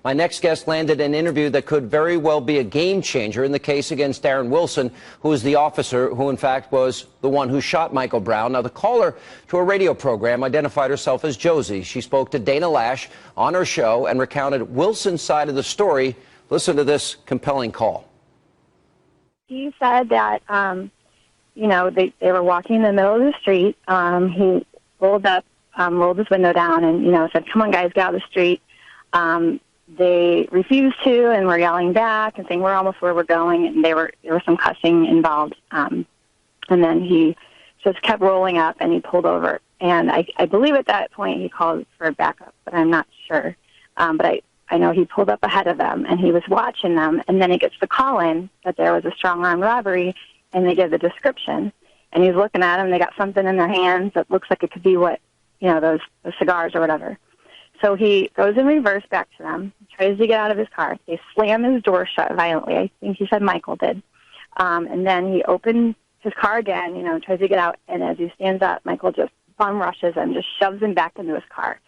My next guest landed an interview that could very well be a game changer in the case against Darren Wilson, who is the officer who, in fact, was the one who shot Michael Brown. Now, the caller to a radio program identified herself as Josie. She spoke to Dana Loesch on her show and recounted Wilson's side of the story. Listen to this compelling call. He said that, they were walking in the middle of the street. He rolled his window down and, said, "Come on, guys, get out of the street." They refused to and were yelling back and saying, "We're almost where we're going." And there was some cussing involved. And then he just kept rolling up and he pulled over. And I believe at that point he called for backup, but I'm not sure. But I know he pulled up ahead of them and he was watching them. And then he gets the call in that there was a strong arm robbery, and they give the description. And he's looking at them. They got something in their hands that looks like it could be those cigars or whatever. So he goes in reverse back to them, tries to get out of his car. They slam his door shut violently. I think he said Michael did. And then he opened his car again, tries to get out. And as he stands up, Michael just bum rushes him, just shoves him back into his car,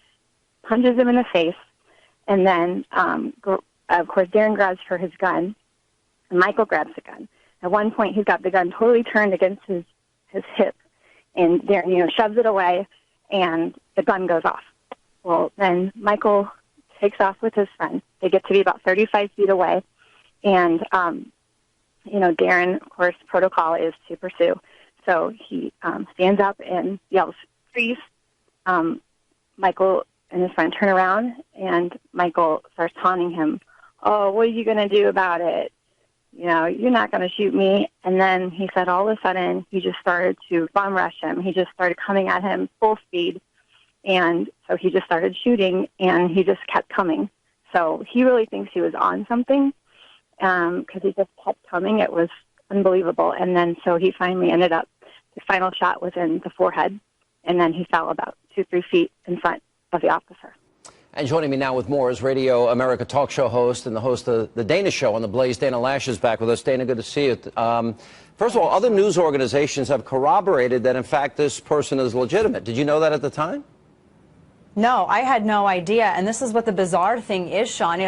punches him in the face. And then, of course, Darren grabs for his gun, and Michael grabs the gun. At one point, he's got the gun totally turned against his hip, and Darren, shoves it away, and the gun goes off. Well, then Michael takes off with his friend. They get to be about 35 feet away, and, Darren, of course, protocol is to pursue. So he stands up and yells, "Freeze!" Michael and his friend turn around, and Michael starts taunting him. "Oh, what are you going to do about it? You're not going to shoot me." And then he said all of a sudden he just started to bum rush him. He just started coming at him full speed. And so he just started shooting, and he just kept coming. So he really thinks he was on something because he just kept coming. It was unbelievable. And then so he finally ended up, the final shot was in the forehead, and then he fell about 2-3 feet in front of the officer. And joining me now with more is Radio America talk show host and the host of the Dana Show on the Blaze, Dana Loesch, is back with us. Dana, good to see you. First of all, other news organizations have corroborated that, in fact, this person is legitimate. Did you know that at the time? No, I had no idea, and this is what the bizarre thing is, Sean.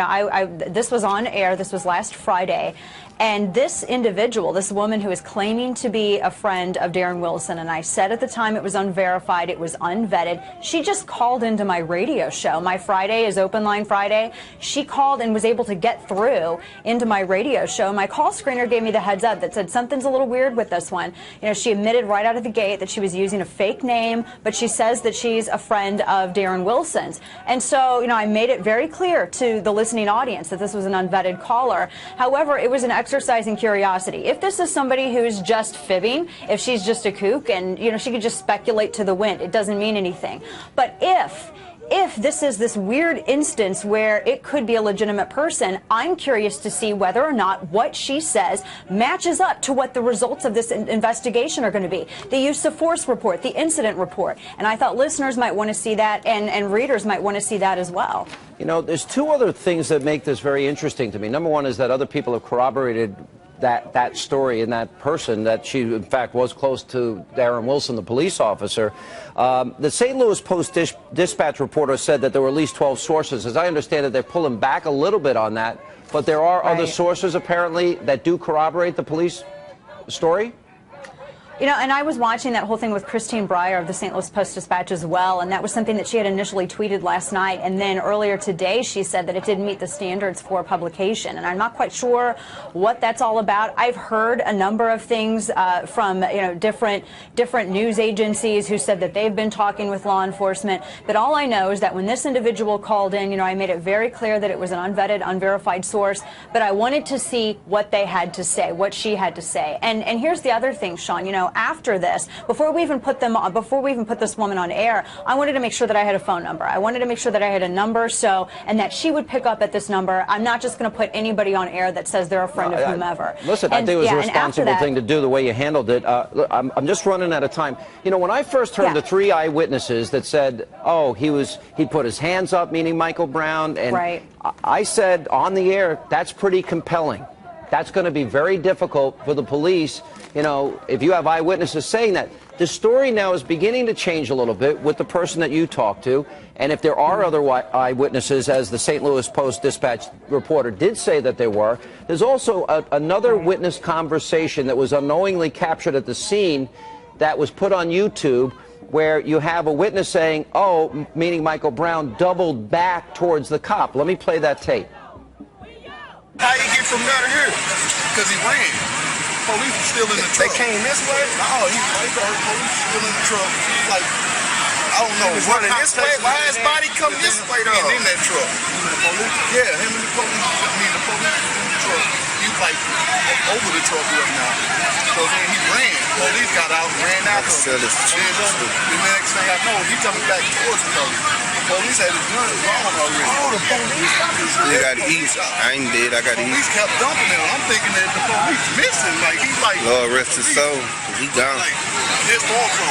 This was on air. This was last Friday, and this individual, this woman who is claiming to be a friend of Darren Wilson, and I said at the time it was unverified, it was unvetted. She just called into my radio show. My Friday is Open Line Friday. She called and was able to get through into my radio show. My call screener gave me the heads up that said something's a little weird with this one. She admitted right out of the gate that she was using a fake name, but she says that she's a friend of Darren Wilson's. And so, I made it very clear to the listening audience that this was an unvetted caller. However, it was an exercise in curiosity. If this is somebody who's just fibbing, if she's just a kook and, she could just speculate to the wind, it doesn't mean anything. But if this is this weird instance where it could be a legitimate person, I'm curious to see whether or not what she says matches up to what the results of this investigation are going to be. The use of force report, the incident report. And I thought listeners might want to see that, and readers might want to see that as well. There's two other things that make this very interesting to me. Number one is that other people have corroborated that story and that person, that she, in fact, was close to Darren Wilson, the police officer. The St. Louis Post-Dispatch reporter said that there were at least 12 sources. As I understand it, they're pulling back a little bit on that, but there are other sources, apparently, that do corroborate the police story? And I was watching that whole thing with Christine Breyer of the St. Louis Post-Dispatch as well, and that was something that she had initially tweeted last night, and then earlier today she said that it didn't meet the standards for publication, and I'm not quite sure what that's all about. I've heard a number of things from different news agencies who said that they've been talking with law enforcement, but all I know is that when this individual called in, I made it very clear that it was an unvetted, unverified source, but I wanted to see what they had to say, what she had to say. And here's the other thing, Sean, after this, before we even put this woman on air, I wanted to make sure that I had a phone number. I wanted to make sure that I had a number, and that she would pick up at this number. I'm not just going to put anybody on air that says they're a friend of whomever. Listen, I think it was a responsible thing to do the way you handled it. I'm just running out of time. When I first heard the 3 eyewitnesses that said, oh, he put his hands up, meaning Michael Brown, and I said on the air, that's pretty compelling. That's going to be very difficult for the police, you know, if you have eyewitnesses saying that. The story now is beginning to change a little bit with the person that you talked to, and if there are other eyewitnesses, as the St. Louis Post-Dispatch reporter did say that there were, there's also another witness conversation that was unknowingly captured at the scene that was put on YouTube, where you have a witness saying, oh, meaning Michael Brown, doubled back towards the cop. Let me play that tape. How you get from there to here? Because he ran. Police were still in the truck. They came this way? No, he right there. Police still in the truck. Like, I don't know. He was running this way? Why his body come this way though? In that truck. Yeah, him and the police. I mean, the police was in the truck. He was like over the truck right now. So then he ran. Police got out and ran out. The next thing I know, he coming back towards me. Police had his gun drawn already. Oh, the police got his gun. They got to eat. I ain't dead. I got to eat. Police kept dumping him. I'm thinking that the police missing. Like, he's like... Lord rest his soul. He gone. Like, his also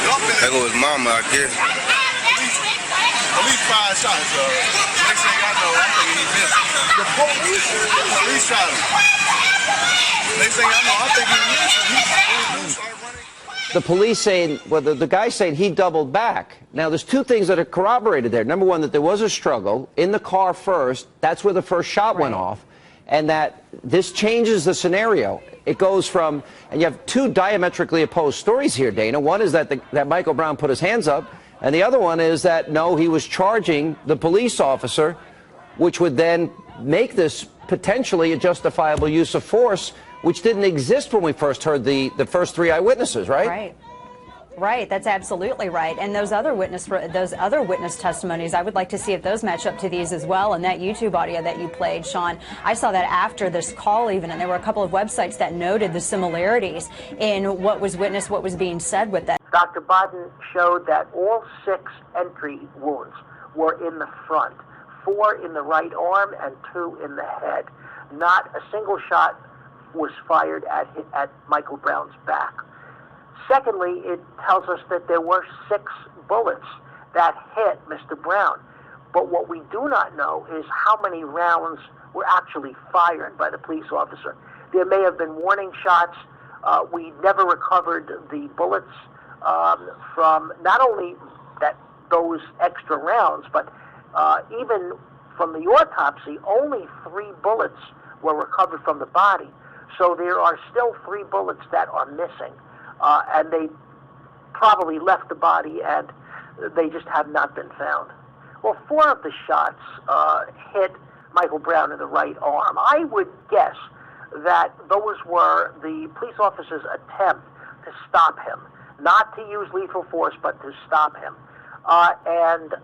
dumping him. There go his mama out there. Police fired shots, Next thing I know, I'm thinking he missing. The police shot him. Next thing I know, I'm thinking he missing. He started running. The police saying, well, the guy saying he doubled back. Now, there's two things that are corroborated there. Number one, that there was a struggle in the car first. That's where the first shot went off. And that this changes the scenario. It goes from, and you have two diametrically opposed stories here, Dana. One is that that Michael Brown put his hands up, and the other one is that, no, he was charging the police officer, which would then make this potentially a justifiable use of force, which didn't exist when we first heard the first three eyewitnesses, right? Right, that's absolutely right. And those other witness testimonies, I would like to see if those match up to these as well. And that YouTube audio that you played, Sean, I saw that after this call even, and there were a couple of websites that noted the similarities in what was witnessed, what was being said with that. Dr. Bodden showed that all 6 entry wounds were in the front, 4 in the right arm and 2 in the head. Not a single shot was fired at Michael Brown's back. Secondly, it tells us that there were 6 bullets that hit Mr. Brown. But what we do not know is how many rounds were actually fired by the police officer. There may have been warning shots. We never recovered the bullets from not only those extra rounds, but even from the autopsy, only 3 bullets were recovered from the body. So there are still 3 bullets that are missing. And they probably left the body and they just have not been found. Well, 4 of the shots hit Michael Brown in the right arm. I would guess that those were the police officer's attempt to stop him, not to use lethal force, but to stop him. And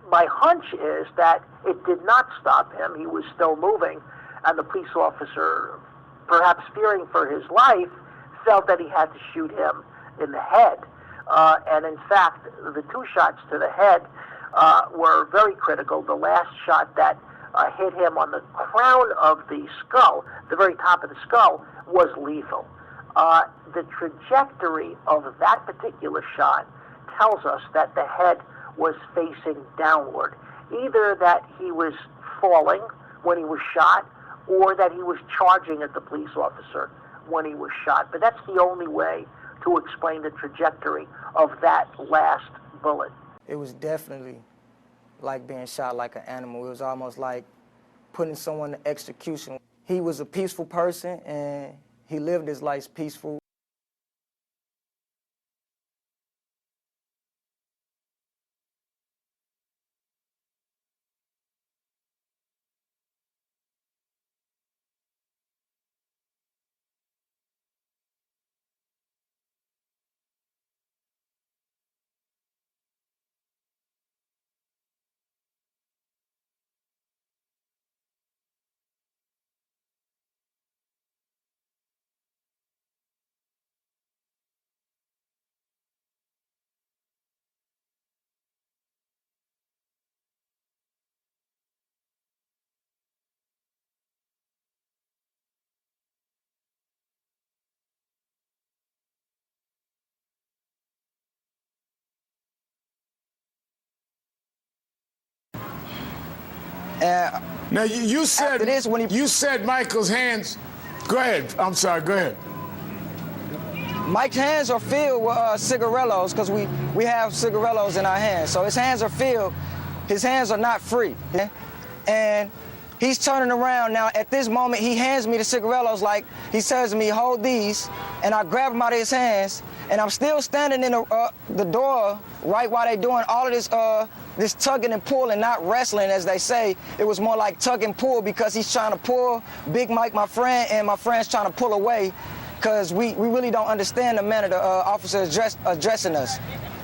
my hunch is that it did not stop him. He was still moving, and the police officer, perhaps fearing for his life, felt that he had to shoot him in the head. And in fact, the 2 shots to the head were very critical. The last shot that hit him on the crown of the skull, the very top of the skull, was lethal. The trajectory of that particular shot tells us that the head was facing downward. Either that he was falling when he was shot, or that he was charging at the police officer when he was shot. But that's the only way to explain the trajectory of that last bullet. It was definitely like being shot like an animal. It was almost like putting someone to execution. He was a peaceful person, and he lived his life peaceful. Now you said this, when you said Michael's hands Go ahead. I'm sorry. Go ahead. Mike's hands are filled with cigarillos because we have cigarillos in our hands. So his hands are filled. His hands are not free. Yeah? And he's turning around now. At this moment, he hands me the cigarillos like he says to me, hold these. And I grab them out of his hands. And I'm still standing in the door right while they're doing all of this tugging and pulling, not wrestling, as they say. It was more like tug and pull because he's trying to pull Big Mike, my friend, and my friend's trying to pull away because we really don't understand the manner the officer is addressing us.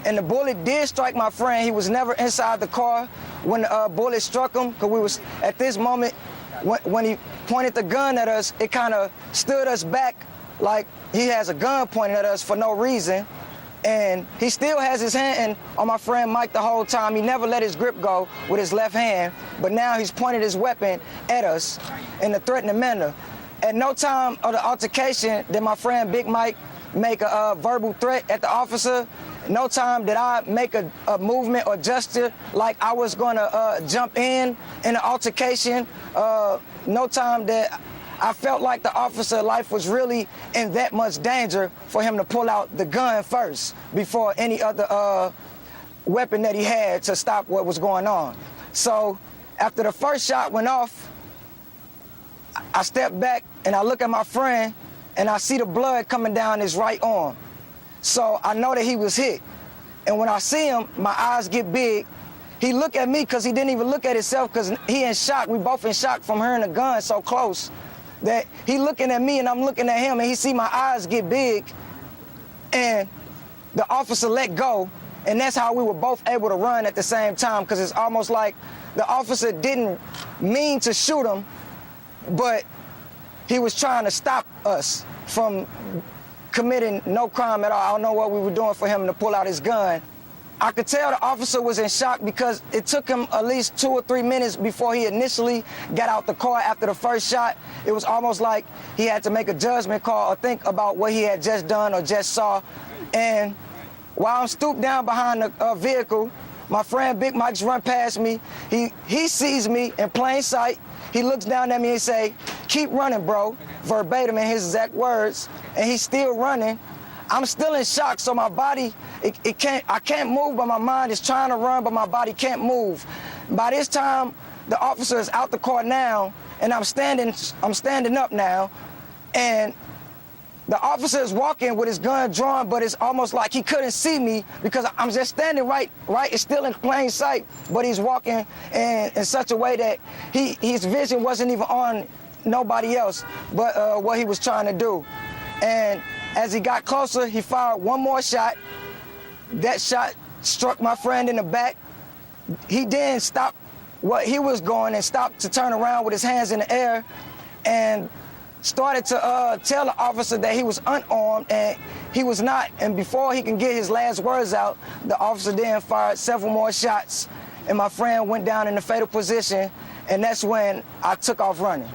And the bullet did strike my friend. He was never inside the car when the bullet struck him because we was, at this moment, when he pointed the gun at us, it kind of stood us back like he has a gun pointing at us for no reason. And he still has his hand on my friend Mike the whole time. He never let his grip go with his left hand, but now he's pointed his weapon at us in a threatening manner. At no time of the altercation did my friend Big Mike make a verbal threat at the officer. No time did I make a movement or gesture like I was going to jump in the altercation. No time that I felt like the officer's life was really in that much danger for him to pull out the gun first before any other weapon that he had to stop what was going on. So after the first shot went off, I stepped back and I look at my friend and I see the blood coming down his right arm. So I know that he was hit. And when I see him, my eyes get big. He looked at me because he didn't even look at himself because he in shock. We both in shock from hearing the gun so close that he looking at me and I'm looking at him and he see my eyes get big and the officer let go. And that's how we were both able to run at the same time because it's almost like the officer didn't mean to shoot him, but he was trying to stop us from committing no crime at all. I don't know what we were doing for him to pull out his gun. I could tell the officer was in shock because it took him at least 2 or 3 minutes before he initially got out the car after the first shot. It was almost like he had to make a judgment call or think about what he had just done or just saw. And while I'm stooped down behind the vehicle, my friend Big Mike's run past me. He sees me in plain sight. He looks down at me and say, "Keep running, bro," verbatim in his exact words. And he's still running. I'm still in shock, so my body, I can't move, but my mind is trying to run, but my body can't move. By this time, the officer is out the car now, and I'm standing up now, and the officer is walking with his gun drawn, but it's almost like he couldn't see me because I'm just standing right. It's still in plain sight, but he's walking in such a way that his vision wasn't even on nobody else but what he was trying to do. And as he got closer, he fired one more shot. That shot struck my friend in the back. He then stopped what he was going and stopped to turn around with his hands in the air and started to tell the officer that he was unarmed, and he was not. And before he can get his last words out, the officer then fired several more shots, and my friend went down in a fatal position, and that's when I took off running.